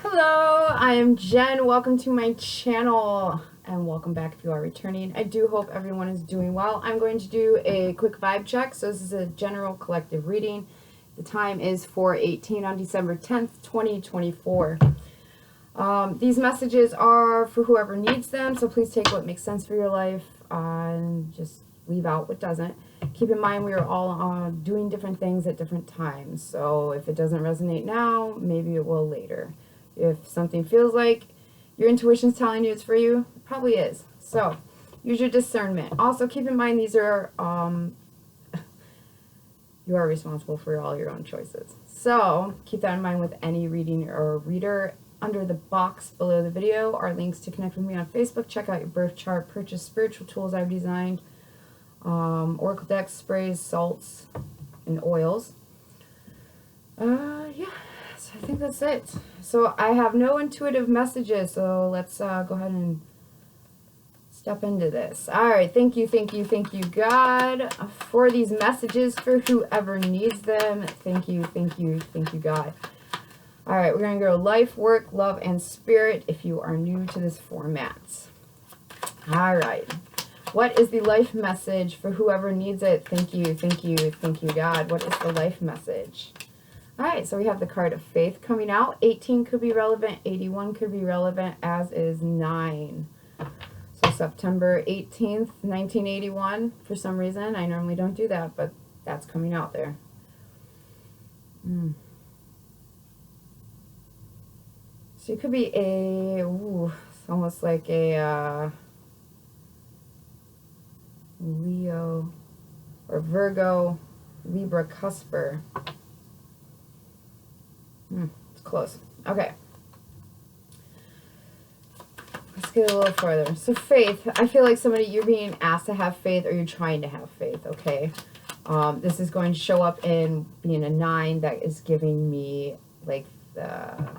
Hello, I am Jen. Welcome to my channel and welcome back if you are returning. I do hope everyone is doing well. I'm going to do a quick vibe check. So this is a general collective reading. The time is 4:18 on December 10th, 2024. These messages are for whoever needs them, so please take what makes sense for your life and just leave out what doesn't. Keep in mind we are all doing different things at different times, so if it doesn't resonate now, maybe it will later. If something feels like your intuition's telling you it's for you, it probably is. So use your discernment. Also keep in mind these are you are responsible for all your own choices. So keep that in mind with any reading or reader. Under the box below the video are links to connect with me on Facebook. Check out your birth chart, purchase spiritual tools I've designed, oracle decks, sprays, salts, and oils. Yeah, so I think that's it. So I have no intuitive messages, so let's go ahead and step into this. All right, thank you, God, for these messages for whoever needs them. Thank you, God. All right, we're going to go life, work, love, and spirit if you are new to this format. All right. What is the life message for whoever needs it? Thank you, God. What is the life message? All right, so we have the card of faith coming out. 18 could be relevant, 81 could be relevant, as is 9. So September 18th, 1981, for some reason. I normally don't do that, but that's coming out there. So you could be it's almost like a Leo or Virgo, Libra cusper. It's close. Okay. Let's get a little further. So faith, I feel like you're being asked to have faith or you're trying to have faith, okay? This is going to show up in being a 9 that is giving me like the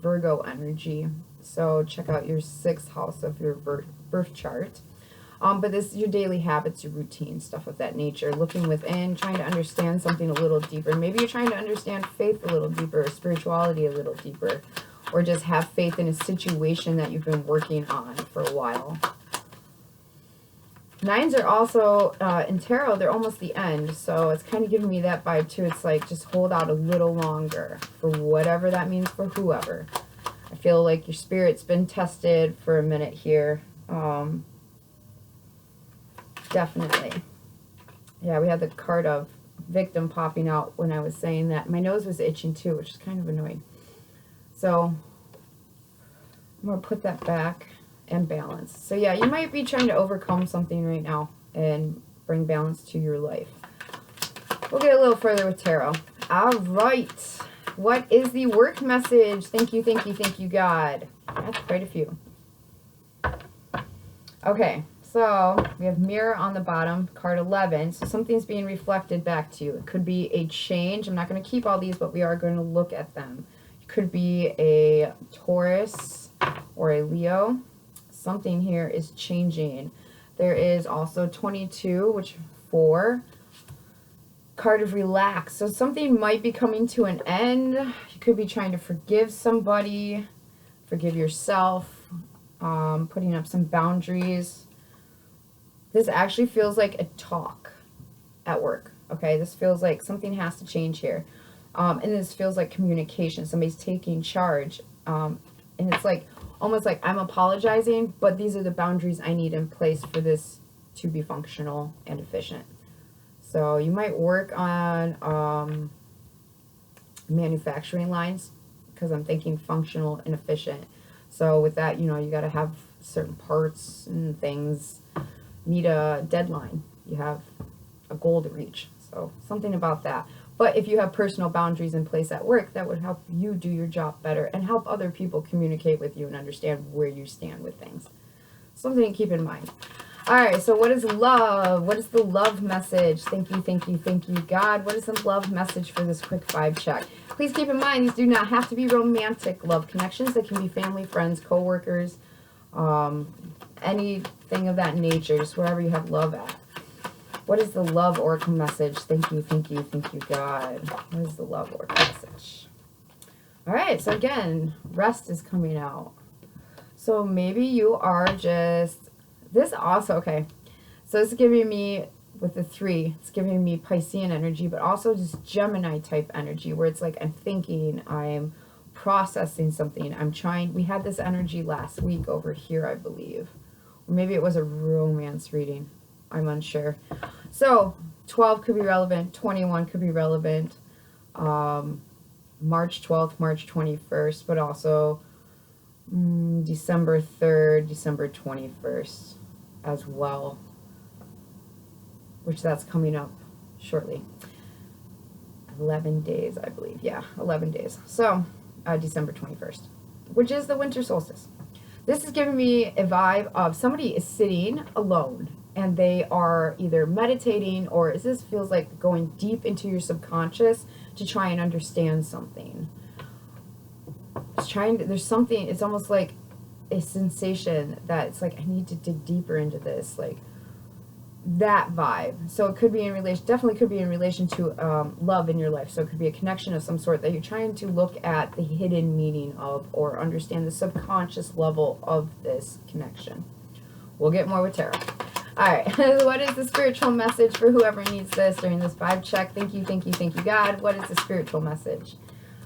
Virgo energy. So check out your 6th house of your birth chart. But this is your daily habits, your routine, stuff of that nature. Looking within, trying to understand something a little deeper. Maybe you're trying to understand faith a little deeper, or spirituality a little deeper, or just have faith in a situation that you've been working on for a while. 9s are also, in tarot, they're almost the end. So it's kind of giving me that vibe too. It's like just hold out a little longer for whatever that means for whoever. I feel like your spirit's been tested for a minute here. Definitely. Yeah, we had the card of victim popping out when I was saying that. My nose was itching too, which is kind of annoying. So I'm going to put that back and balance. So yeah, you might be trying to overcome something right now and bring balance to your life. We'll get a little further with tarot. All right. What is the work message? Thank you, God. That's quite a few. Okay. So we have mirror on the bottom, card 11. So something's being reflected back to you. It could be a change. I'm not going to keep all these, but we are going to look at them. It could be a Taurus or a Leo. Something here is changing. There is also 22, which 4. Card of relax. So something might be coming to an end. You could be trying to forgive somebody, forgive yourself, putting up some boundaries. This actually feels like a talk at work, okay? This feels like something has to change here. And this feels like communication. Somebody's taking charge. And it's like, almost like I'm apologizing, but these are the boundaries I need in place for this to be functional and efficient. So you might work on manufacturing lines, because I'm thinking functional and efficient. So with that, you got to have certain parts and things need a deadline. You have a goal to reach. So something about that. But if you have personal boundaries in place at work, that would help you do your job better and help other people communicate with you and understand where you stand with things. Something to keep in mind. All right, so what is love? What is the love message? Thank you, God. What is the love message for this quick vibe check? Please keep in mind, these do not have to be romantic love connections. They can be family, friends, co-workers, anything of that nature, just wherever you have love at. What is the love oracle message? Thank you, God. What is the love oracle message? All right, so again, rest is coming out. So maybe you are just, this also, okay. So it's giving me, with the 3, it's giving me Piscean energy, but also just Gemini type energy, where it's like I'm thinking, I'm processing something, I'm trying. We had this energy last week over here, I believe. Or maybe it was a romance reading. I'm unsure. So 12 could be relevant, 21 could be relevant, March 12th, March 21st, but also December 3rd, December 21st as well, which that's coming up shortly. 11 days, I believe. Yeah, 11 days. So December 21st, which is the winter solstice. This is giving me a vibe of somebody is sitting alone and they are either meditating, or this feels like going deep into your subconscious to try and understand something. There's something, it's almost like a sensation that it's like, I need to dig deeper into this, like that vibe. So it could be in relation, definitely could be in relation to love in your life. So it could be a connection of some sort that you're trying to look at the hidden meaning of, or understand the subconscious level of this connection. We'll get more with tarot. All right, what is the spiritual message for whoever needs this during this vibe check? Thank you, thank you, thank you, God. What is the spiritual message?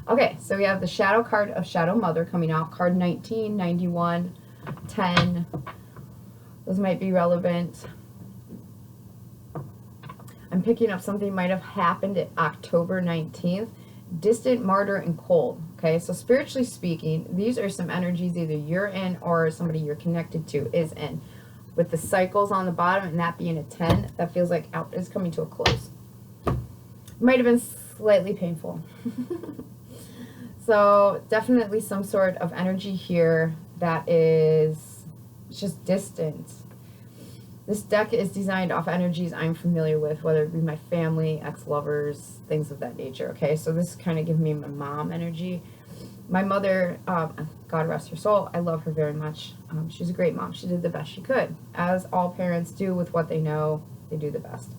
Okay, so we have the Shadow card of Shadow Mother coming out. Card 19, 91, 10. Those might be relevant. I'm picking up something might have happened at October 19th. Distant, martyr, and cold. Okay, so spiritually speaking, these are some energies either you're in or somebody you're connected to is in. With the cycles on the bottom and that being a 10, that feels like it's coming to a close. Might have been slightly painful. So definitely some sort of energy here that is just distant. This deck is designed off energies I'm familiar with, whether it be my family, ex-lovers, things of that nature. Okay, so this is kind of giving me my mom energy. My mother, God rest her soul, I love her very much. She's a great mom. She did the best she could. As all parents do with what they know, they do the best.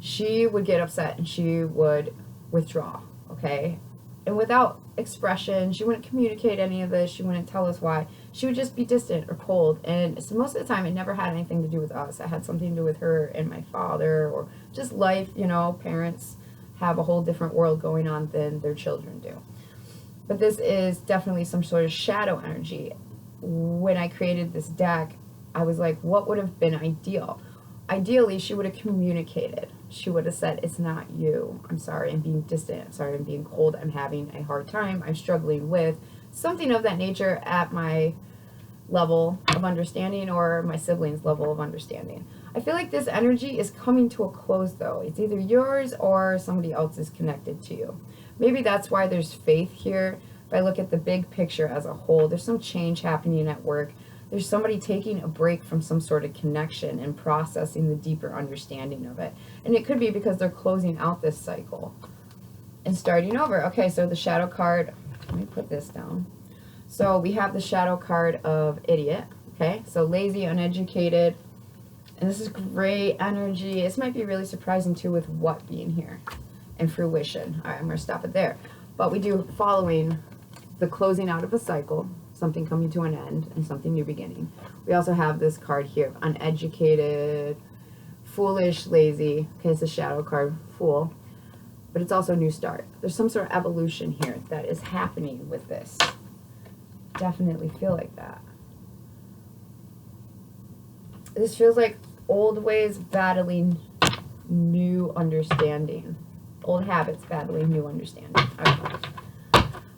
She would get upset and she would withdraw, okay? And without expression, she wouldn't communicate any of this. She wouldn't tell us why. She would just be distant or cold. And so most of the time, it never had anything to do with us. It had something to do with her and my father, or just life. You know, parents have a whole different world going on than their children do. But this is definitely some sort of shadow energy. When I created this deck, I was like, what would have been ideal? Ideally, she would have communicated. She would have said, it's not you. I'm sorry, I'm being distant. I'm sorry, I'm being cold. I'm having a hard time. I'm struggling with something of that nature at my level of understanding, or my siblings' level of understanding. I feel like this energy is coming to a close, though. It's either yours or somebody else is connected to you. Maybe that's why there's faith here. If I look at the big picture as a whole, there's some change happening at work. There's somebody taking a break from some sort of connection and processing the deeper understanding of it. And it could be because they're closing out this cycle and starting over. Okay, so the shadow card, let me put this down. So we have the shadow card of idiot. Okay, so lazy, uneducated. And this is great energy. This might be really surprising too with what being here. And fruition. All right, I'm going to stop it there. But we do following the closing out of a cycle, something coming to an end, and something new beginning. We also have this card here, uneducated, foolish, lazy. Okay, it's a shadow card, fool. But it's also new start. There's some sort of evolution here that is happening with this. Definitely feel like that. This feels like old ways battling new understanding. Old habits battling new understanding. Okay.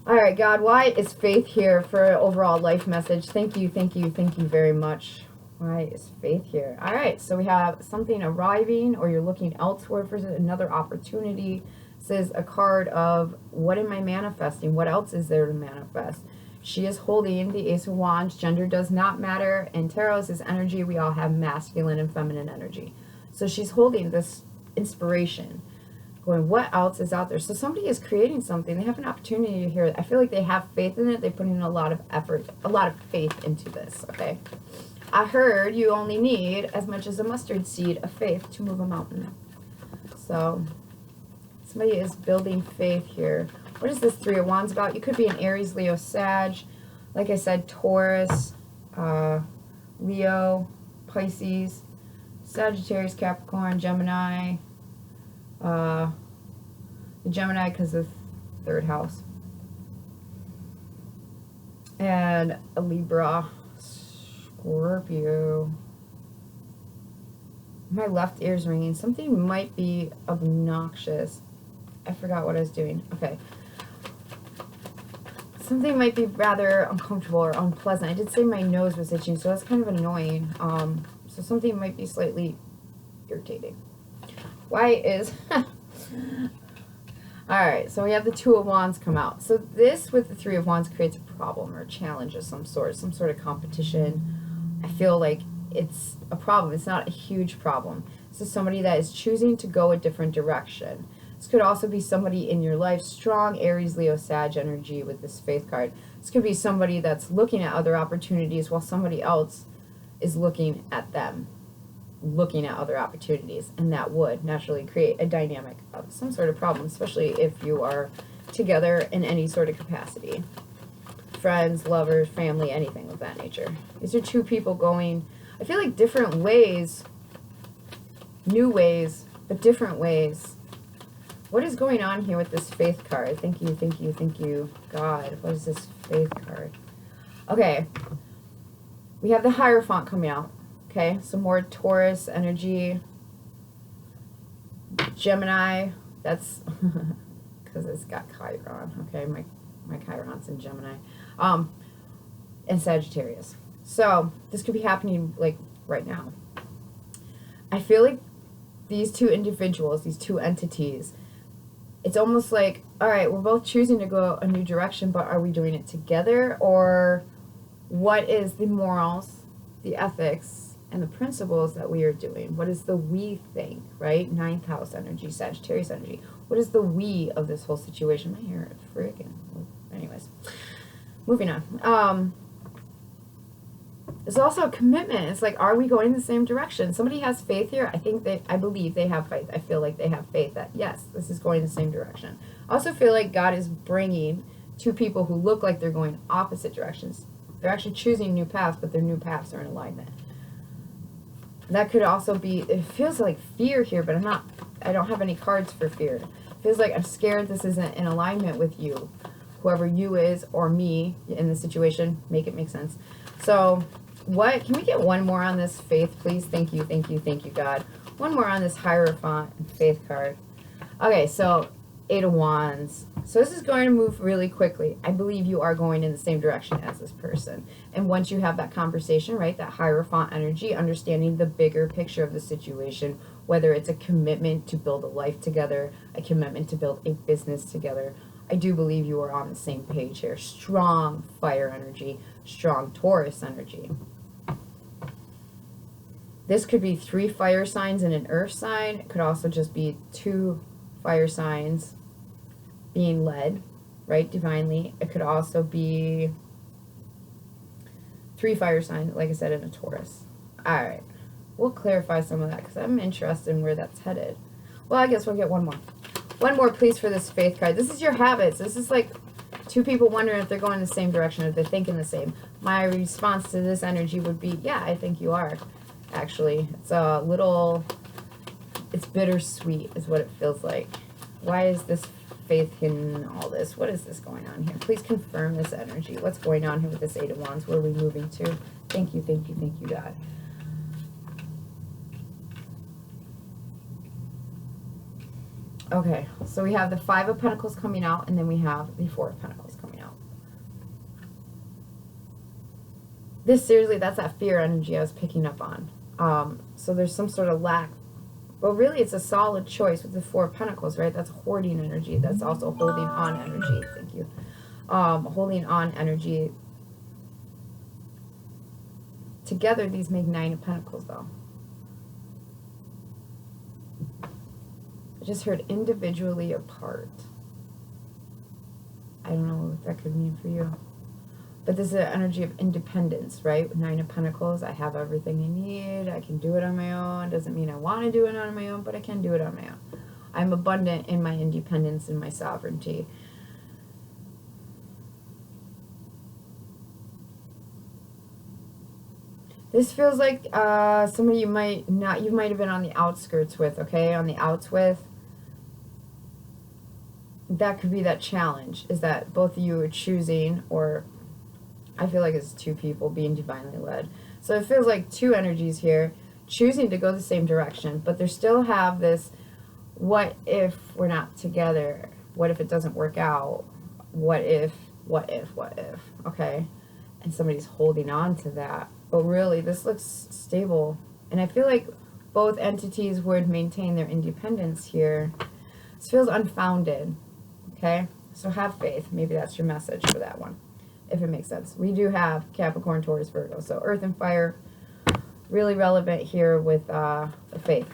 All right, God, why is faith here for an overall life message? Thank you, thank you, thank you very much. Why is faith here? All right, so we have something arriving, or you're looking elsewhere for another opportunity. This is a card of, what am I manifesting? What else is there to manifest? She is holding the Ace of Wands. Gender does not matter. In Tarot's is energy. We all have masculine and feminine energy. So she's holding this inspiration, going, what else is out there? So somebody is creating something. They have an opportunity to hear it. I feel like they have faith in it. They put in a lot of effort, a lot of faith into this, okay? I heard you only need as much as a mustard seed of faith to move a mountain. So somebody is building faith here. What is this Three of Wands about? You could be an Aries, Leo, Sag. Like I said, Taurus, Leo, Pisces, Sagittarius, Capricorn, Gemini. The Gemini because of third house. And a Libra, Scorpio. My left ear's ringing. Something might be obnoxious. I forgot what I was doing. Okay. Something might be rather uncomfortable or unpleasant. I did say my nose was itching, so that's kind of annoying. So something might be slightly irritating. Why is... Alright, so we have the Two of Wands come out. So this with the Three of Wands creates a problem or a challenge of some sort of competition. I feel like it's a problem. It's not a huge problem. This is somebody that is choosing to go a different direction. This could also be somebody in your life, strong Aries, Leo, Sag energy with this Faith card. This could be somebody that's looking at other opportunities while somebody else is looking at them, looking at other opportunities, and that would naturally create a dynamic of some sort of problem, especially if you are together in any sort of capacity. Friends, lovers, family, anything of that nature. These are two people going, I feel like different ways, new ways, but different ways. What is going on here with this Faith card? Thank you, thank you, thank you, God. What is this Faith card? Okay, we have the Hierophant coming out. Okay, some more Taurus energy. Gemini, that's because it's got Chiron. Okay, my Chiron's in Gemini. And Sagittarius. So this could be happening like right now. I feel like these two individuals, these two entities, it's almost like, all right, we're both choosing to go a new direction, but are we doing it together? Or what is the morals, the ethics, and the principles that we are doing? What is the we thing, right? Ninth house energy, Sagittarius energy. What is the we of this whole situation? My hair is freaking. Anyways, moving on. There's also a commitment. It's like, are we going the same direction? Somebody has faith here. I believe they have faith. I feel like they have faith that, yes, this is going the same direction. I also feel like God is bringing two people who look like they're going opposite directions. They're actually choosing new paths, but their new paths are in alignment. That could also be, it feels like fear here, but I don't have any cards for fear. It feels like I'm scared this isn't in alignment with you. Whoever you is, or me in the situation, make it make sense. So, can we get one more on this Faith, please? Thank you, thank you, thank you, God. One more on this Hierophant and Faith card. Okay, so Eight of Wands. So this is going to move really quickly. I believe you are going in the same direction as this person. And once you have that conversation, right, that Hierophant energy, understanding the bigger picture of the situation, whether it's a commitment to build a life together, a commitment to build a business together, I do believe you are on the same page here. Strong fire energy, strong Taurus energy. This could be 3 fire signs and an earth sign. It could also just be 2 fire signs being led, right, divinely. It could also be 3 fire signs, like I said, and a Taurus. All right. We'll clarify some of that because I'm interested in where that's headed. Well, I guess we'll get one more. One more, please, for this Faith card. This is your habits. This is like 2 people wondering if they're going the same direction, if they're thinking the same. My response to this energy would be, yeah, I think you are, actually. It's a little, it's bittersweet is what it feels like. Why is this Faith in all this? What is this going on here? Please confirm this energy. What's going on here with this Eight of Wands? Where are we moving to? Thank you, thank you, thank you, God. Okay, so we have the 5 of Pentacles coming out, and then we have the 4 of Pentacles coming out. This, seriously, that's that fear energy I was picking up on. So there's some sort of lack. Well, really, it's a solid choice with the 4 of Pentacles, right? That's hoarding energy. That's also holding on energy. Thank you. Holding on energy. Together, these make 9 of Pentacles, though. I just heard individually apart. I don't know what that could mean for you. But this is an energy of independence, right? With 9 of Pentacles, I have everything I need. I can do it on my own. Doesn't mean I want to do it on my own, but I can do it on my own. I'm abundant in my independence and my sovereignty. This feels like somebody you might have been on the outskirts with, okay? On the outs with. That could be that challenge, is that both of you are choosing, or I feel like it's two people being divinely led. So it feels like two energies here, choosing to go the same direction, but they still have this, what if we're not together? What if it doesn't work out? What if, okay? And somebody's holding on to that. But really, this looks stable. And I feel like both entities would maintain their independence here. This feels unfounded, okay? So have faith. Maybe that's your message for that one, if it makes sense. We do have Capricorn, Taurus, Virgo. So earth and fire, really relevant here with the faith.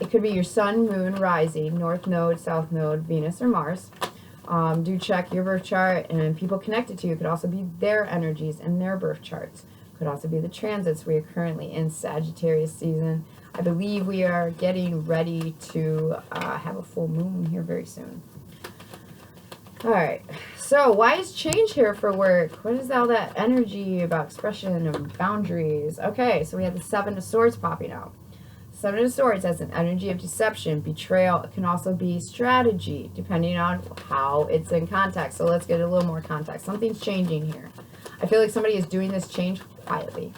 It could be your sun, moon, rising, north node, south node, Venus, or Mars. Do check your birth chart, and people connected to you could also be their energies and their birth charts. Could also be the transits. We are currently in Sagittarius season. I believe we are getting ready to have a full moon here very soon. All right, so why is change here for work? What is all that energy about expression and boundaries? Okay, so we have the Seven of Swords popping out. Seven of Swords has an energy of deception, betrayal. It can also be strategy, depending on how it's in context. So let's get a little more context. Something's changing here. I feel like somebody is doing this change quietly.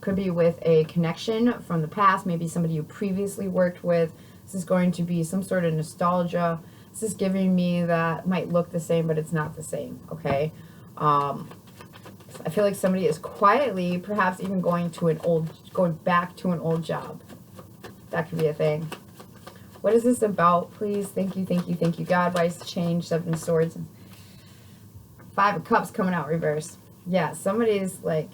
Could be with a connection from the past, maybe somebody you previously worked with. This is going to be some sort of nostalgia. This is giving me that might look the same, but it's not the same, okay? I feel like somebody is quietly, perhaps even going back to an old job. That could be a thing. What is this about, please? Thank you, thank you, thank you, God. Why is the change? Seven of Swords. Five of Cups coming out reverse. Yeah, somebody's like,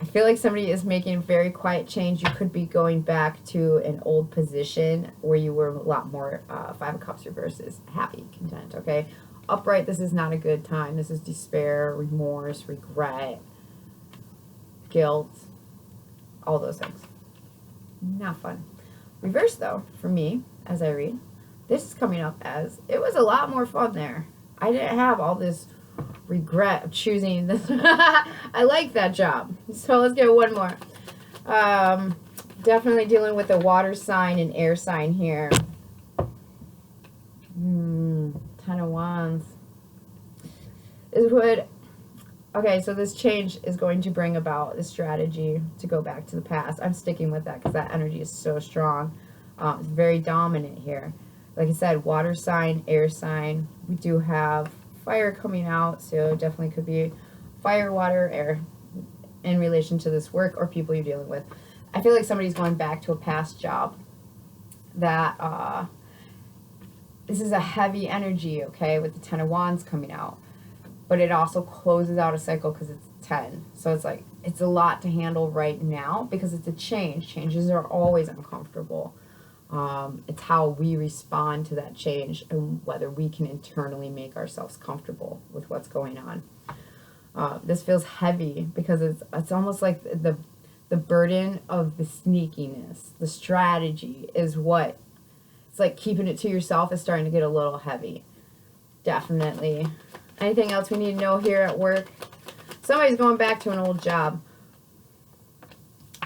I feel like somebody is making a very quiet change. You could be going back to an old position where you were a lot more, Five of Cups reverses, happy, content, okay? Upright, this is not a good time. This is despair, remorse, regret, guilt, all those things. Not fun. Reverse, though, for me, as I read, this is coming up as, it was a lot more fun there. I didn't have all this regret of choosing this. I like that job. So let's get one more. Definitely dealing with a water sign and air sign here. Ten of Wands. Okay, so this change is going to bring about the strategy to go back to the past. I'm sticking with that because that energy is so strong. It's very dominant here. Like I said, water sign, air sign. We do have fire coming out, so definitely could be fire, water, air in relation to this work or people you're dealing with. I feel like somebody's going back to a past job that this is a heavy energy, okay, with the Ten of Wands coming out. But it also closes out a cycle because it's 10. So it's like, it's a lot to handle right now because it's a change. Changes are always uncomfortable. It's how we respond to that change and whether we can internally make ourselves comfortable with what's going on. This feels heavy because it's almost like the burden of the sneakiness, the strategy is what, it's like keeping it to yourself is starting to get a little heavy. Definitely. Anything else we need to know here at work? Somebody's going back to an old job.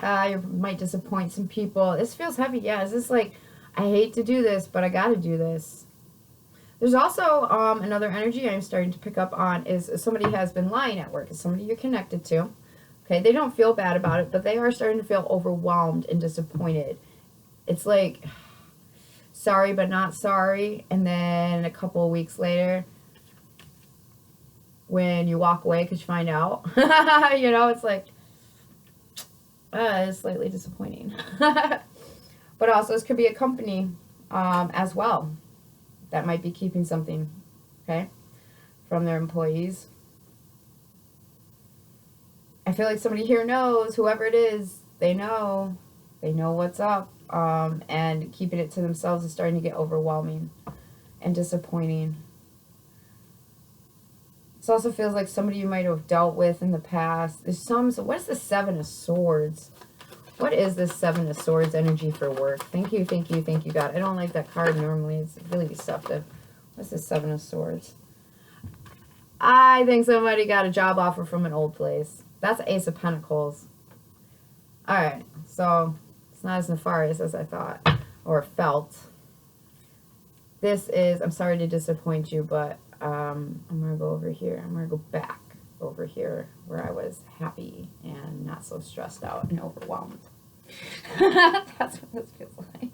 You might disappoint some people. This feels heavy. Yeah, is this like, I hate to do this, but I got to do this. There's also another energy I'm starting to pick up on is somebody has been lying at work. It's somebody you're connected to. Okay, they don't feel bad about it, but they are starting to feel overwhelmed and disappointed. It's like, sorry but not sorry. And then a couple of weeks later, when you walk away because you find out, you know, it's like, it's slightly disappointing. But also this could be a company as well that might be keeping something, okay, from their employees. I feel like somebody here knows, whoever it is, they know what's up, and keeping it to themselves is starting to get overwhelming and disappointing. This also feels like somebody you might have dealt with in the past. There's some, so what is the Seven of Swords? What is this Seven of Swords energy for work? Thank you, thank you, thank you, God. I don't like that card normally. It's really deceptive. What's the Seven of Swords? I think somebody got a job offer from an old place. That's Ace of Pentacles. Alright, so it's not as nefarious as I thought or felt. This is, I'm sorry to disappoint you, but I'm going to go over here. I'm going to go back over here where I was happy and not so stressed out and overwhelmed. That's what this feels like.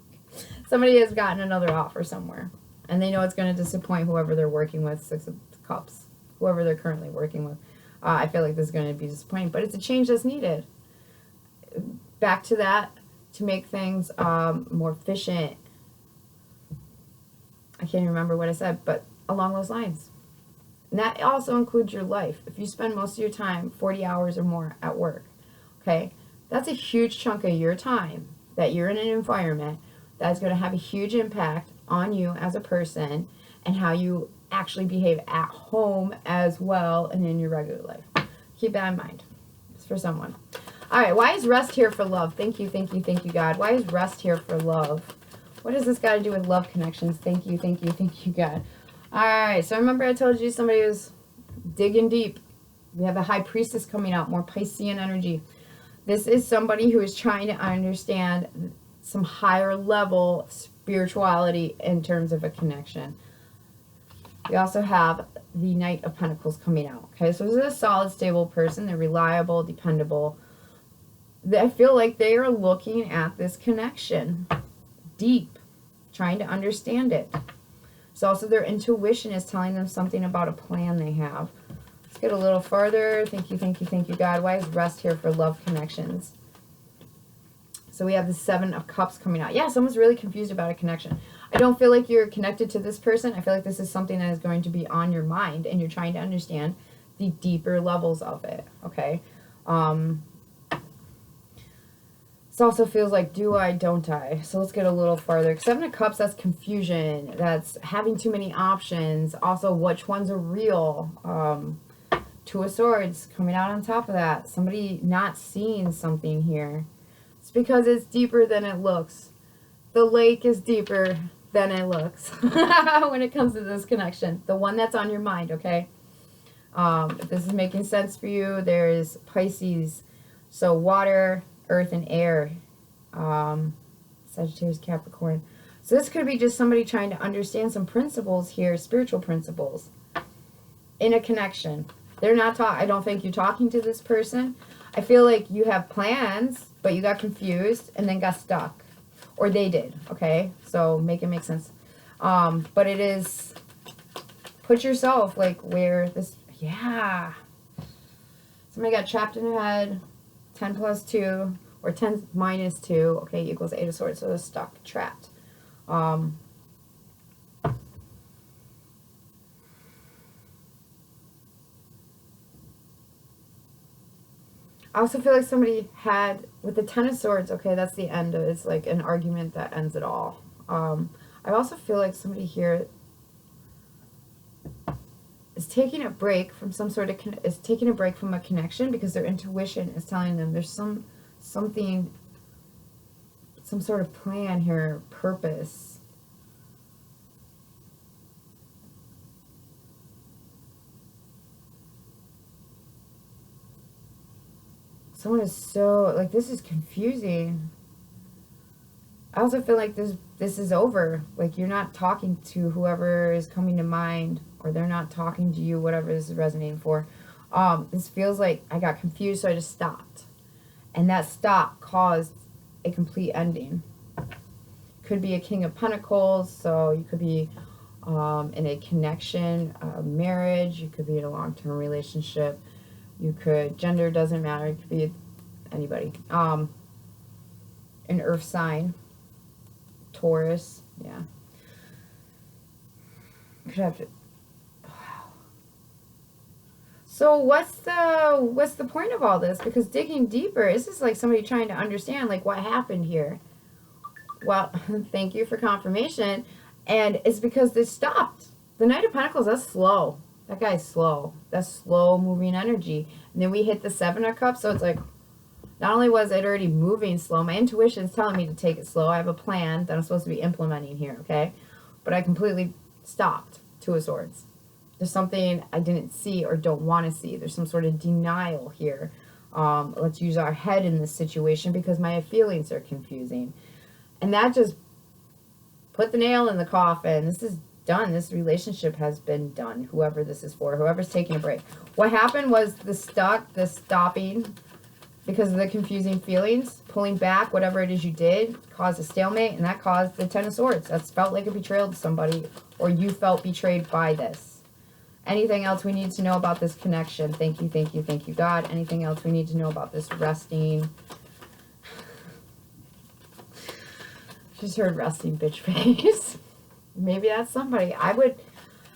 Somebody has gotten another offer somewhere, and they know it's going to disappoint whoever they're working with, Six of Cups, whoever they're currently working with. I feel like this is going to be disappointing, but it's a change that's needed. Back to that, to make things more efficient. I can't even remember what I said, but along those lines. And that also includes your life. If you spend most of your time, 40 hours or more at work, okay, that's a huge chunk of your time that you're in an environment that's going to have a huge impact on you as a person and how you actually behave at home as well and in your regular life. Keep that in mind. It's for someone. All right, why is rest here for love? Thank you, thank you, thank you, God. Why is rest here for love? What does this got to do with love connections? Thank you, thank you, thank you, God. All right, so remember I told you somebody was digging deep. We have the High Priestess coming out, more Piscean energy. This is somebody who is trying to understand some higher level spirituality in terms of a connection. We also have the Knight of Pentacles coming out. Okay, so this is a solid, stable person. They're reliable, dependable. I feel like they are looking at this connection deep, trying to understand it. So also their intuition is telling them something about a plan they have. Let's get a little farther. Thank you, thank you, thank you, God. Why is rest here for love connections? So we have the Seven of Cups coming out. Yeah, someone's really confused about a connection. I don't feel like you're connected to this person. I feel like this is something that is going to be on your mind, and you're trying to understand the deeper levels of it, okay? This also feels like, do I, don't I? So let's get a little farther. Seven of Cups, that's confusion. That's having too many options. Also, which ones are real? Two of Swords coming out on top of that. Somebody not seeing something here. It's because it's deeper than it looks. The lake is deeper than it looks when it comes to this connection. The one that's on your mind, okay? If this is making sense for you, there's Pisces. So water, earth, and air. Sagittarius, Capricorn. So this could be just somebody trying to understand some principles here, spiritual principles, in a connection. They're not I don't think you're talking to this person. I feel like you have plans, but you got confused and then got stuck. Or they did, okay? So make it make sense. But it is, put yourself like where this, yeah. Somebody got trapped in their head. 10 plus 2, or 10 minus 2, okay, equals 8 of Swords, so they're stuck, trapped. I also feel like somebody had, with the 10 of Swords, okay, that's the end of it. It's like an argument that ends it all. I also feel like somebody here is taking a break from some sort of, is taking a break from a connection because their intuition is telling them there's something, some sort of plan here, purpose. Someone is so, like, this is confusing. I also feel like this is over. Like, you're not talking to whoever is coming to mind, or they're not talking to you, whatever this is resonating for. This feels like I got confused, so I just stopped. And that stop caused a complete ending. Could be a King of Pentacles, so you could be in a connection, a marriage. You could be in a long-term relationship. You could, gender doesn't matter. It could be anybody. An earth sign. Taurus, yeah. Could have to, wow. So what's the point of all this? Because digging deeper, this is like somebody trying to understand like what happened here. Well, thank you for confirmation. And it's because this stopped. The Knight of Pentacles, that's slow. That guy's slow. That's slow moving energy. And then we hit the Seven of Cups, so it's like, not only was it already moving slow, my intuition's telling me to take it slow. I have a plan that I'm supposed to be implementing here, okay? But I completely stopped. Two of Swords. There's something I didn't see or don't want to see. There's some sort of denial here. Let's use our head in this situation because my feelings are confusing. And that just put the nail in the coffin. This is done. This relationship has been done. Whoever this is for, whoever's taking a break. What happened was the stopping because of the confusing feelings, pulling back, whatever it is you did, caused a stalemate, and that caused the Ten of Swords. That's felt like a betrayal to somebody, or you felt betrayed by this. Anything else we need to know about this connection? Thank you, thank you, thank you, God. Anything else we need to know about this resting? Just heard resting bitch face. Maybe that's somebody.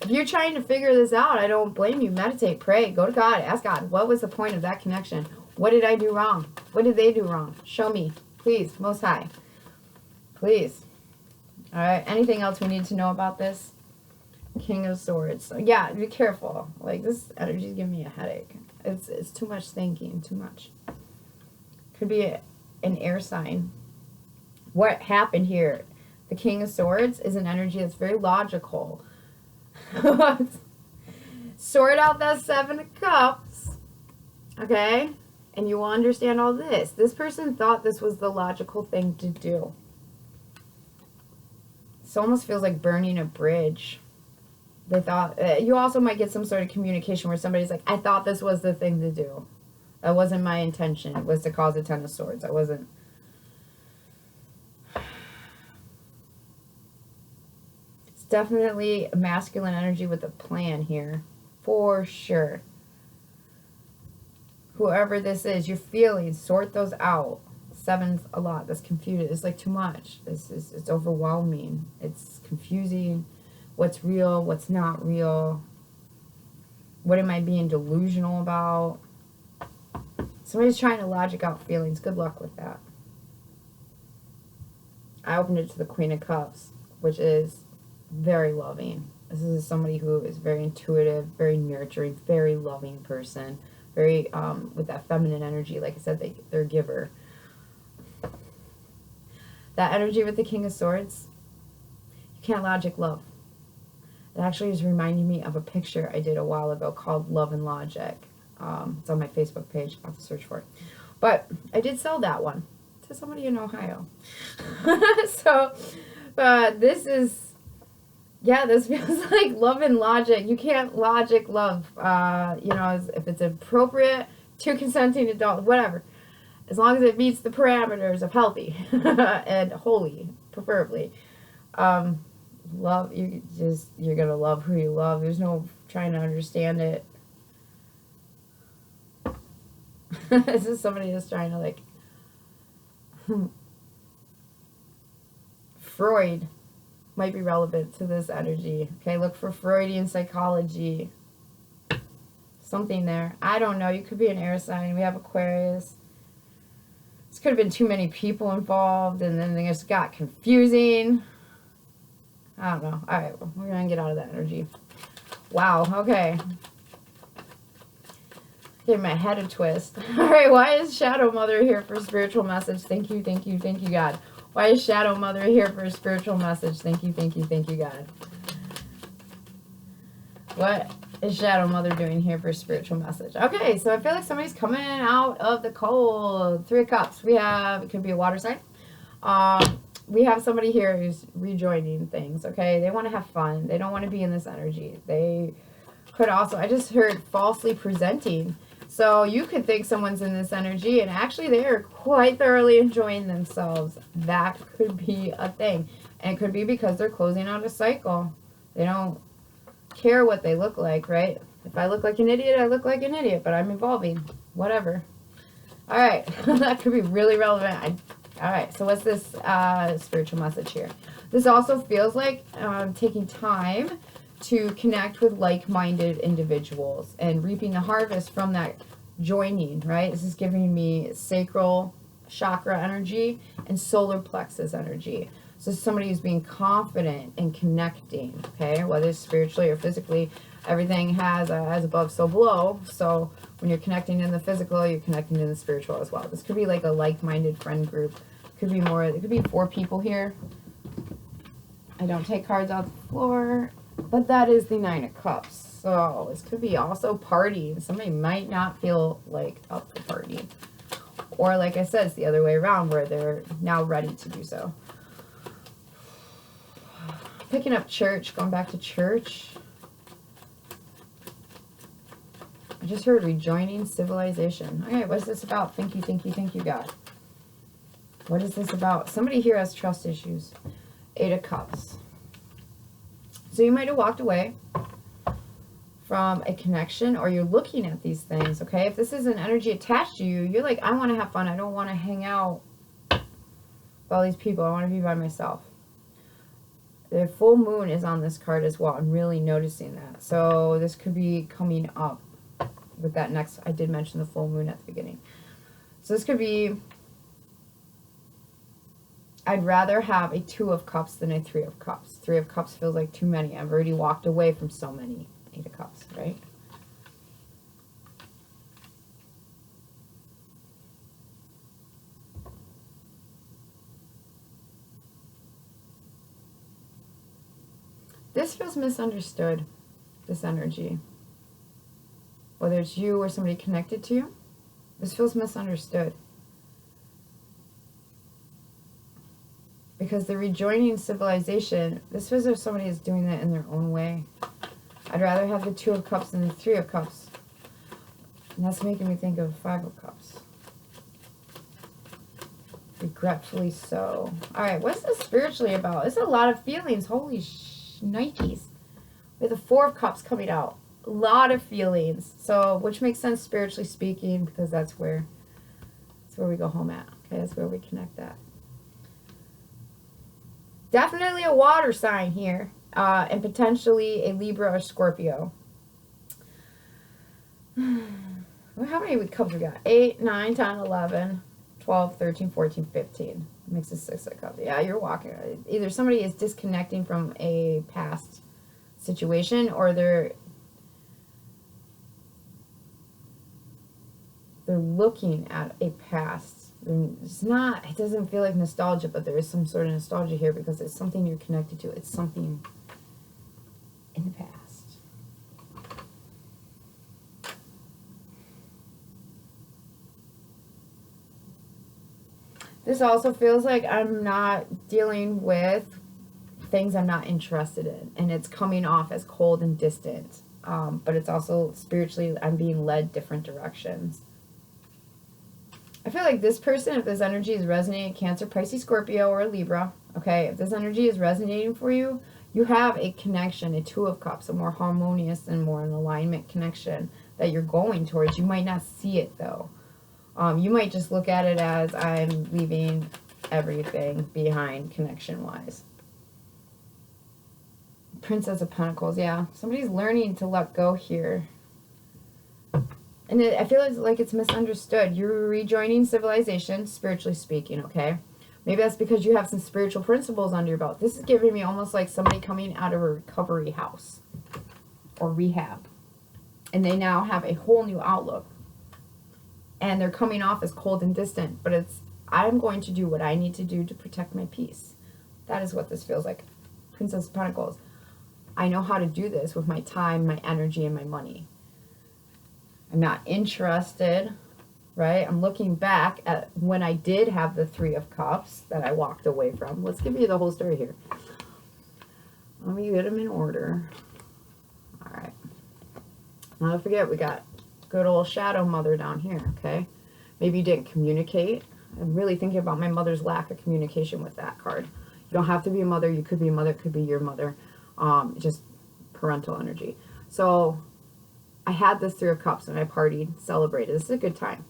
If you're trying to figure this out, I don't blame you. Meditate, pray, go to God, ask God, what was the point of that connection? What did I do wrong? What did they do wrong? Show me, please, Most High. Please. All right, anything else we need to know about this? King of Swords. So, yeah, be careful. Like, this energy is giving me a headache. It's too much thinking, too much. Could be an air sign. What happened here? The King of Swords is an energy that's very logical. Sort out that Seven of Cups. Okay? And you will understand all this. This person thought this was the logical thing to do. This almost feels like burning a bridge. They thought, you also might get some sort of communication where somebody's like, I thought this was the thing to do. That wasn't my intention. It was to cause a Ten of Swords. I wasn't. It's definitely a masculine energy with a plan here. For sure. Whoever this is, your feelings, sort those out. Seven's a lot. That's confusing. It's like too much. It's overwhelming. It's confusing. What's real? What's not real? What am I being delusional about? Somebody's trying to logic out feelings. Good luck with that. I opened it to the Queen of Cups, which is very loving. This is somebody who is very intuitive, very nurturing, very loving person. Very, with that feminine energy. Like I said, they're a giver. That energy with the King of Swords, you can't logic love. It actually is reminding me of a picture I did a while ago called Love and Logic. It's on my Facebook page. I'll have to search for it. But I did sell that one to somebody in Ohio. So, this is... Yeah, this feels like love and logic. You can't logic love, you know, if it's appropriate, two consenting adults, whatever. As long as it meets the parameters of healthy and holy, preferably. Love, you're going to love who you love. There's no trying to understand it. This is somebody that's trying to, like, Freud might be relevant to this energy. Okay, look for Freudian psychology. Something there. I don't know. You could be an air sign. We have Aquarius. This could have been too many people involved, and then it just got confusing. I don't know. All right, well, we're going to get out of that energy. Wow, okay. Gave my head a twist. All right, why is Shadow Mother here for spiritual message? Thank you, thank you, thank you, God. Why is Shadow Mother here for a spiritual message? Thank you, thank you, thank you, God. What is Shadow Mother doing here for a spiritual message? Okay, so I feel like somebody's coming out of the cold. Three of Cups. We have, it could be a water sign. We have somebody here who's rejoining things, okay? They want to have fun. They don't want to be in this energy. They could also, I just heard falsely presenting. So you could think someone's in this energy and actually they are quite thoroughly enjoying themselves. That could be a thing. And it could be because they're closing out a cycle. They don't care what they look like, right? If I look like an idiot, I look like an idiot, but I'm evolving. Whatever. All right. That could be really relevant. All right. So what's this spiritual message here? This also feels like taking time to connect with like-minded individuals and reaping the harvest from that joining, right? This is giving me sacral chakra energy and solar plexus energy. So somebody who's being confident and connecting, okay? Whether it's spiritually or physically, everything has as above, so below. So when you're connecting in the physical, you're connecting in the spiritual as well. This could be like a like-minded friend group. Could be more, it could be 4 people here. I don't take cards off the floor. But that is the Nine of Cups. So this could be also partying. Somebody might not feel like up for party. Or like I said, it's the other way around where they're now ready to do so. Picking up church, going back to church. I just heard rejoining civilization. Okay, what's this about? Thank you, God. What is this about? Somebody here has trust issues. 8 of Cups. So you might have walked away from a connection, or you're looking at these things, okay? If this is an energy attached to you, you're like, I want to have fun. I don't want to hang out with all these people. I want to be by myself. The full moon is on this card as well. I'm really noticing that. So this could be coming up with that next. I did mention the full moon at the beginning. So this could be, I'd rather have a 2 of Cups than a 3 of Cups. 3 of Cups feels like too many. I've already walked away from so many. 8 of Cups, right? This feels misunderstood, this energy. Whether it's you or somebody connected to you, this feels misunderstood. Because the rejoining civilization, this feels as if somebody is doing that in their own way. I'd rather have the 2 of Cups than the 3 of Cups. And that's making me think of 5 of Cups. Regretfully so. Alright, what's this spiritually about? It's a lot of feelings. Holy shnikes. We have the 4 of Cups coming out. A lot of feelings. So, which makes sense spiritually speaking, because that's where we go home at. Okay, that's where we connect at. Definitely a water sign here. And potentially a Libra or Scorpio. How many cups we got? 8, 9, 10, 11, 12, 13, 14, 15. Makes a 6 of cups. Yeah, you're walking. Either somebody is disconnecting from a past situation, or they're looking at a past. It's not, it doesn't feel like nostalgia, but there is some sort of nostalgia here because it's something you're connected to. It's something in the past. This also feels like I'm not dealing with things I'm not interested in, and it's coming off as cold and distant. But it's also spiritually, I'm being led different directions. I feel like this person, if this energy is resonating, Cancer, Pisces, Scorpio, or Libra, okay, if this energy is resonating for you, you have a connection, a 2 of Cups, a more harmonious and more an alignment connection that you're going towards. You might not see it, though. You might just look at it as I'm leaving everything behind connection-wise. Princess of Pentacles, yeah. Somebody's learning to let go here. And I feel like it's misunderstood. You're rejoining civilization, spiritually speaking, okay? Maybe that's because you have some spiritual principles under your belt. This is giving me almost like somebody coming out of a recovery house or rehab. And they now have a whole new outlook. And they're coming off as cold and distant. But it's, I'm going to do what I need to do to protect my peace. That is what this feels like. Princess of Pentacles. I know how to do this with my time, my energy, and my money. I'm not interested, right? I'm looking back at when I did have the 3 of Cups that I walked away from. Let's give you the whole story here. Let me get them in order. All right. Now don't forget, we got good old shadow mother down here, okay? Maybe you didn't communicate. I'm really thinking about my mother's lack of communication with that card. You don't have to be a mother. You could be a mother. It could be your mother. Just parental energy. So I had this 3 of Cups and I partied, celebrated. This is a good time.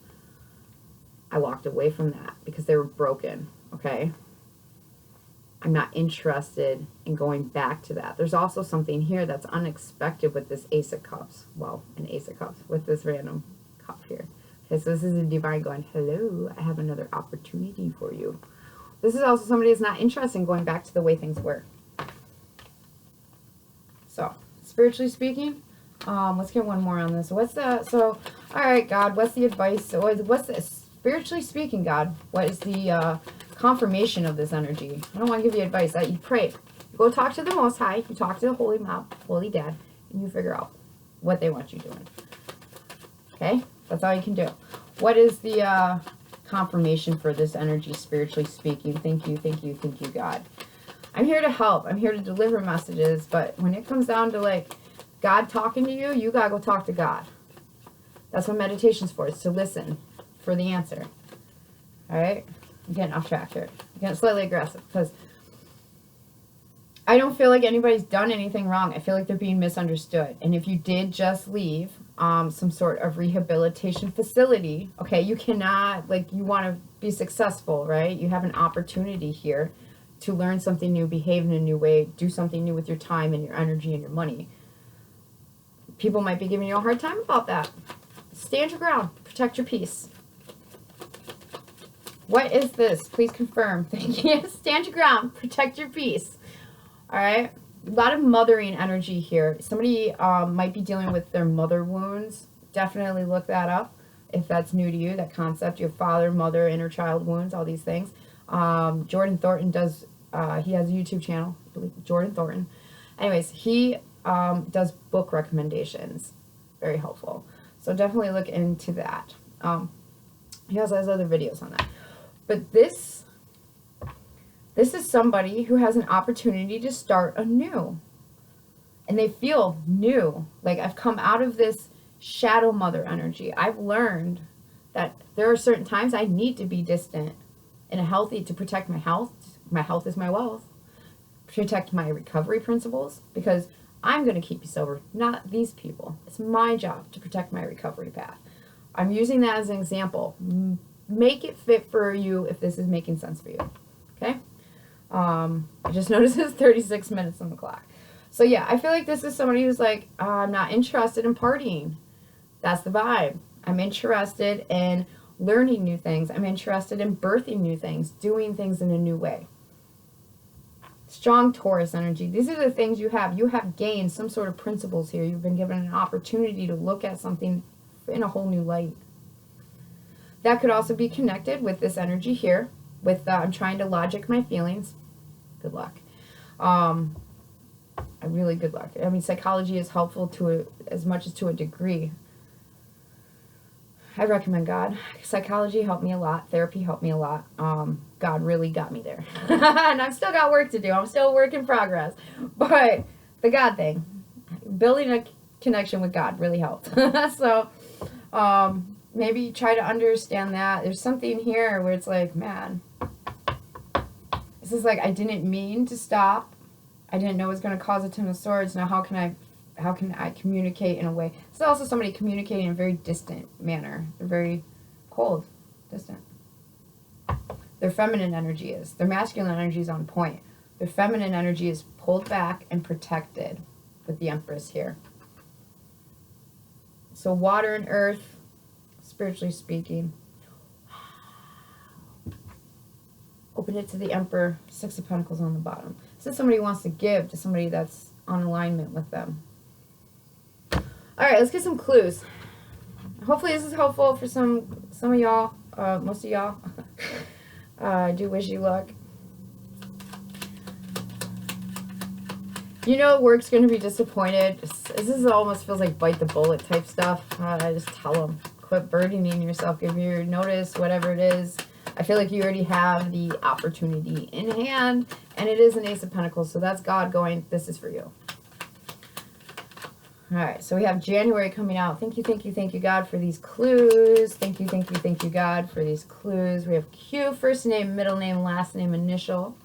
I walked away from that because they were broken, okay? I'm not interested in going back to that. There's also something here that's unexpected with this Ace of Cups. Well, an Ace of Cups with this random cup here. Okay, so this is a divine going, hello, I have another opportunity for you. This is also somebody who's not interested in going back to the way things were. So, spiritually speaking, let's get one more on this. What's the, so, all right, God, what's the advice? So what's this? Spiritually speaking, God, what is the confirmation of this energy? I don't want to give you advice. You pray. You go talk to the Most High. You talk to the Holy Mom, Holy Dad, and you figure out what they want you doing. Okay? That's all you can do. What is the confirmation for this energy, spiritually speaking? Thank you, thank you, thank you, God. I'm here to help. I'm here to deliver messages. But when it comes down to, like, God talking to you, you got to go talk to God. That's what meditation's for. It's to listen for the answer. All right? I'm getting off track here. I'm getting slightly aggressive because I don't feel like anybody's done anything wrong. I feel like they're being misunderstood. And if you did just leave some sort of rehabilitation facility, okay, you cannot, like, you want to be successful, right? You have an opportunity here to learn something new, behave in a new way, do something new with your time and your energy and your money. People might be giving you a hard time about that. Stand your ground. Protect your peace. What is this? Please confirm. Thank you. Stand your ground. Protect your peace. All right. A lot of mothering energy here. Somebody might be dealing with their mother wounds. Definitely look that up if that's new to you, that concept. Your father, mother, inner child wounds, all these things. Jordan Thornton does, he has a YouTube channel, I believe, Jordan Thornton. Anyways, he does book recommendations. Very helpful. So definitely look into that. He also has other videos on that. But this is somebody who has an opportunity to start anew. And they feel new. Like, I've come out of this shadow mother energy. I've learned that there are certain times I need to be distant and healthy to protect my health. My health is my wealth. Protect my recovery principles, because I'm going to keep you sober, not these people. It's my job to protect my recovery path. I'm using that as an example. Make it fit for you if this is making sense for you. Okay? I just noticed it's 36 minutes on the clock. So yeah, I feel like this is somebody who's like, I'm not interested in partying. That's the vibe. I'm interested in learning new things. I'm interested in birthing new things, doing things in a new way. Strong Taurus energy. These are the things you have. You have gained some sort of principles here. You've been given an opportunity to look at something in a whole new light. That could also be connected with this energy here, with I'm trying to logic my feelings. Good luck. Really good luck. I mean, psychology is helpful to as much as to a degree. I recommend God. Psychology helped me a lot. Therapy helped me a lot. God really got me there. And I've still got work to do. I'm still a work in progress. But the God thing, building a connection with God really helped. So maybe try to understand that. There's something here where it's like, man, this is like, I didn't mean to stop. I didn't know it was going to cause a Ten of Swords. Now how can I communicate in a way? This is also somebody communicating in a very distant manner. They're very cold, distant. Their feminine energy is. Their masculine energy is on point. Their feminine energy is pulled back and protected with the Empress here. So water and earth, spiritually speaking. Open it to the Emperor, Six of Pentacles on the bottom. This is somebody who wants to give to somebody that's on alignment with them. All right, let's get some clues. Hopefully this is helpful for some of y'all, most of y'all. I do wish you luck. You know work's going to be disappointed. This almost feels like bite the bullet type stuff. I just tell them, quit burdening yourself. Give your notice, whatever it is. I feel like you already have the opportunity in hand, and it is an Ace of Pentacles, so that's God going, this is for you. All right, so we have January coming out. Thank you, God, for these clues. Thank you, God, for these clues. We have Q, first name, middle name, last name, initial.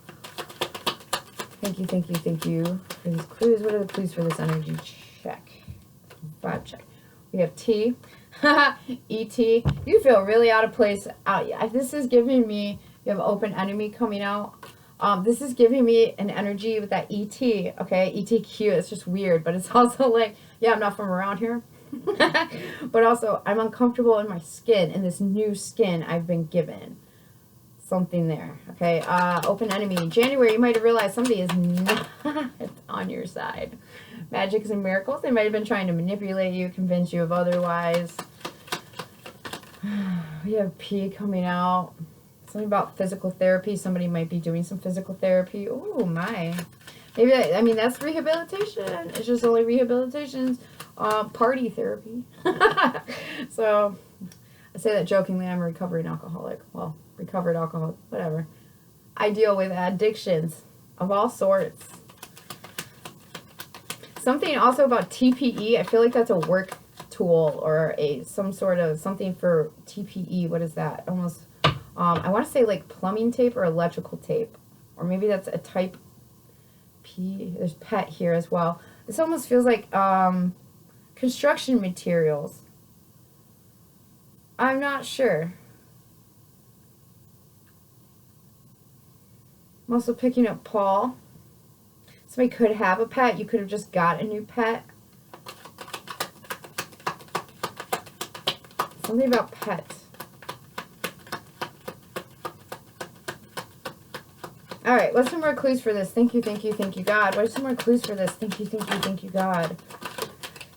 Thank you for these clues. What are the clues for this energy check? Vibe check. We have T. E.T. You feel really out of place. This is giving me, you have open enemy coming out. This is giving me an energy with that E.T. Okay, E.T.Q. It's just weird, but it's also like, yeah, I'm not from around here. But also, I'm uncomfortable in my skin, in this new skin I've been given. Something there. Okay, open enemy. In January, you might have realized somebody is not on your side. Magics and miracles. They might have been trying to manipulate you, convince you of otherwise. We have P coming out. Something about physical therapy. Somebody might be doing some physical therapy. Oh my. Maybe I mean, that's rehabilitation. It's just only rehabilitations. Party therapy. So I say that jokingly. I'm a recovering alcoholic. Well, recovered alcoholic, whatever. I deal with addictions of all sorts. Something also about TPE. I feel like that's a work tool or some sort of something for TPE. What is that? Almost, I want to say like plumbing tape or electrical tape. Or maybe that's a type P. There's pet here as well. This almost feels like construction materials. I'm not sure. I'm also picking up Paul. Somebody could have a pet. You could have just got a new pet. Something about pets. All right, what's some more clues for this? Thank you, God. What are some more clues for this? Thank you, God.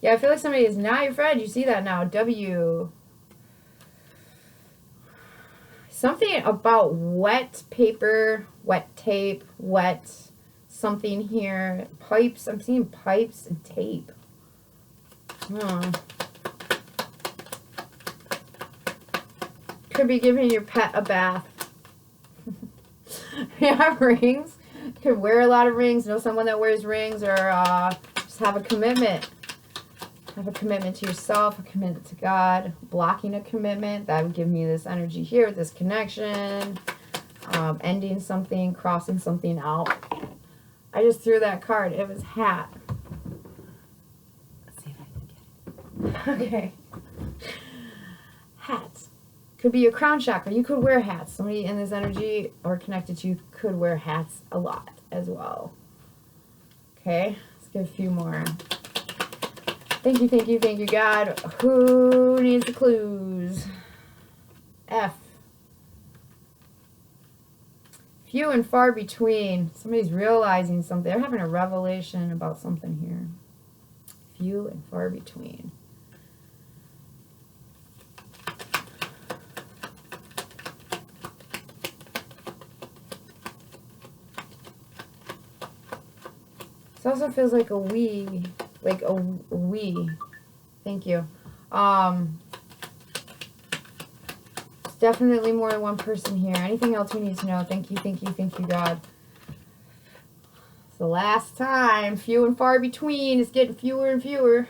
Yeah, I feel like somebody is not your friend. You see that now. W. Something about wet paper, wet tape, wet something here. Pipes. I'm seeing pipes and tape. Could be giving your pet a bath. Yeah, rings. Could wear a lot of rings. Know someone that wears rings, or just have a commitment. Have a commitment to yourself, a commitment to God. Blocking a commitment. That would give me this energy here with this connection. Ending something, crossing something out. I just threw that card. It was hat. Let's see if I can get it. Okay. Hats. Could be your crown chakra. You could wear hats. Somebody in this energy or connected to you could wear hats a lot as well. Okay, let's get a few more. Thank you, God. Who needs the clues? F. Few and far between. Somebody's realizing something. They're having a revelation about something here. Few and far between. This also feels like a we. Like a we. Thank you. It's definitely more than one person here. Anything else we need to know? Thank you, God. It's the last time. Few and far between. It's getting fewer and fewer.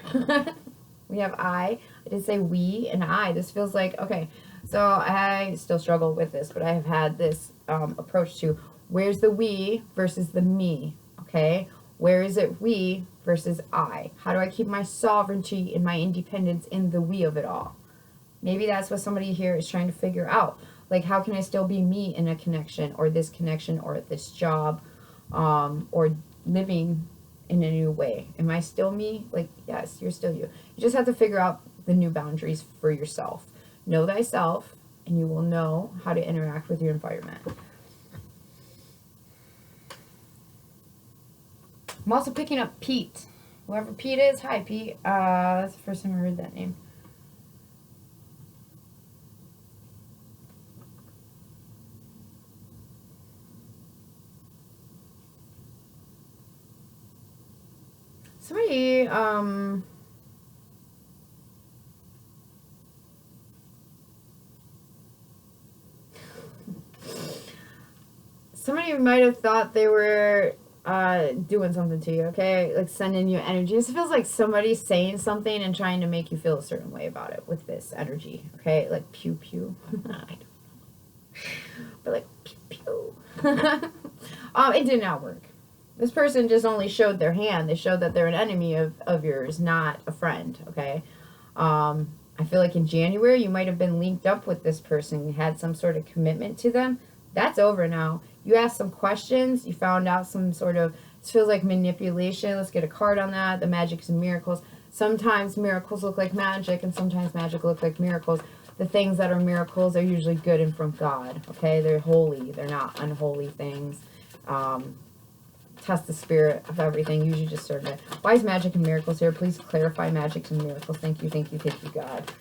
We have I. I did say we and I. This feels like, okay, so I still struggle with this, but I have had this approach to where's the we versus the me, okay? Where is it we versus I? How do I keep my sovereignty and my independence in the we of it all? Maybe that's what somebody here is trying to figure out. Like, how can I still be me in a connection or this job, or living in a new way? Am I still me? Like, yes, you're still you. You just have to figure out the new boundaries for yourself. Know thyself, and you will know how to interact with your environment. I'm also picking up Pete. Whoever Pete is, hi Pete. That's the first time I heard that name. Somebody, somebody might have thought they were doing something to you, okay? Like sending you energy. This feels like somebody saying something and trying to make you feel a certain way about it with this energy, okay? Like pew pew. I don't know. But like pew pew. It did not work. This person just only showed their hand. They showed that they're an enemy of yours, not a friend, okay? I feel like in January you might have been linked up with this person, had some sort of commitment to them. That's over now. You asked some questions. You found out some sort of, this feels like manipulation. Let's get a card on that. The magics and miracles. Sometimes miracles look like magic, and sometimes magic looks like miracles. The things that are miracles are usually good and from God, okay? They're holy. They're not unholy things. Test the spirit of everything. Usually just serve it. Why is magic and miracles here? Please clarify magic and miracles. Thank you, God.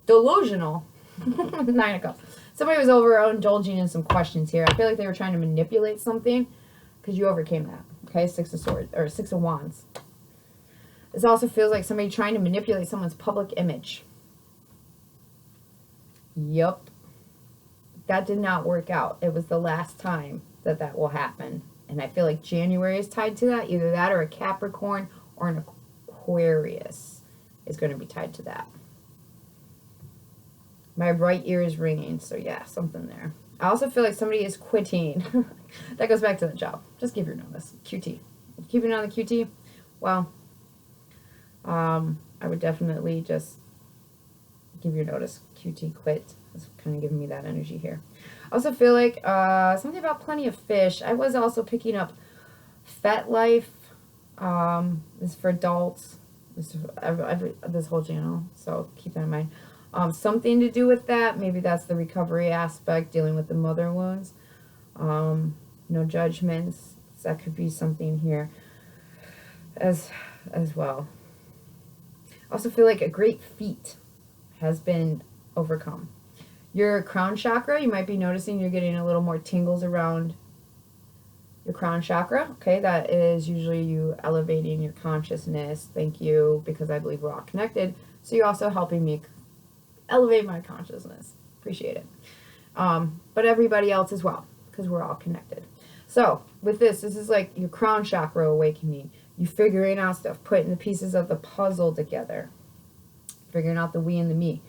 Delusional. 9 of Cups. Somebody was overindulging in some questions here. I feel like they were trying to manipulate something because you overcame that. Okay, 6 of Swords, or 6 of Wands. This also feels like somebody trying to manipulate someone's public image. Yup. That did not work out. It was the last time that that will happen. And I feel like January is tied to that. Either that or a Capricorn or an Aquarius is going to be tied to that. My right ear is ringing. So yeah, something there. I also feel like somebody is quitting. That goes back to the job. Just give your notice. QT. Keeping on the QT? Well, I would definitely just give your notice. QT, quit. That's kind of giving me that energy here. I also feel like something about plenty of fish. I was also picking up Fet Life. This is for adults. This is this whole channel, so keep that in mind. Something to do with that. Maybe that's the recovery aspect, dealing with the mother wounds. No judgments. That could be something here as well. I also feel like a great feat has been overcome. Your crown chakra, you might be noticing you're getting a little more tingles around your crown chakra. Okay, that is usually you elevating your consciousness. Thank you, because I believe we're all connected. So you're also helping me elevate my consciousness. Appreciate it. But everybody else as well, because we're all connected. So with this is like your crown chakra awakening. You figuring out stuff, putting the pieces of the puzzle together, figuring out the we and the me.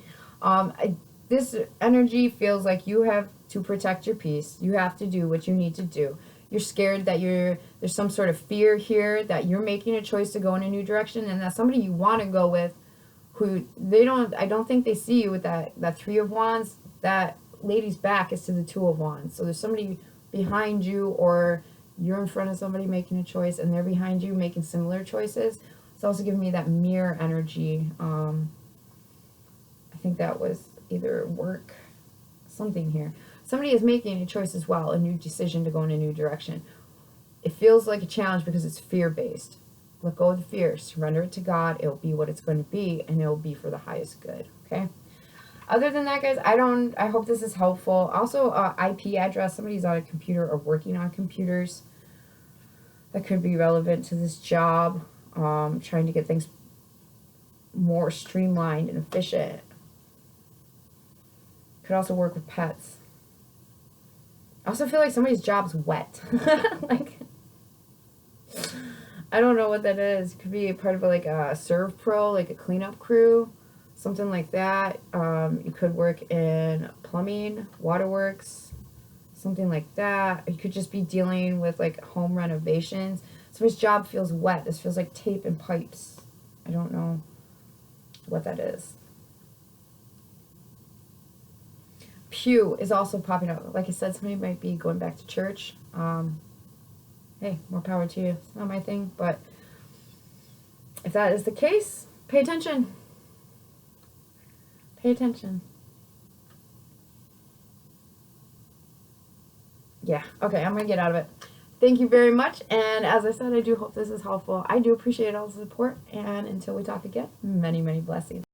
This energy feels like you have to protect your peace. You have to do what you need to do. You're scared that there's some sort of fear here that you're making a choice to go in a new direction, and that somebody you want to go with, who I don't think they see you with that Three of Wands. That lady's back is to the Two of Wands. So there's somebody behind you, or you're in front of somebody making a choice and they're behind you making similar choices. It's also giving me that mirror energy. I think that was either work, something here. Somebody is making a choice as well, a new decision to go in a new direction. It feels like a challenge because it's fear-based. Let go of the fear, surrender it to God. It'll be what it's going to be, and it'll be for the highest good. Okay. Other than that, guys, I hope this is helpful. Also, IP address. Somebody's on a computer or working on computers. That could be relevant to this job. Trying to get things more streamlined and efficient. Could also work with pets. I also feel like somebody's job's wet. Like, I don't know what that is. It could be part of like a serve pro, like a cleanup crew. Something like that. You could work in plumbing, waterworks, something like that. You could just be dealing with like home renovations. Somebody's job feels wet. This feels like tape and pipes. I don't know what that is. Pew is also popping up. Like I said, somebody might be going back to church. Hey, more power to you. It's not my thing, but if that is the case, pay attention. Pay attention. Yeah, okay, I'm going to get out of it. Thank you very much, and as I said, I do hope this is helpful. I do appreciate all the support, and until we talk again, many, many blessings.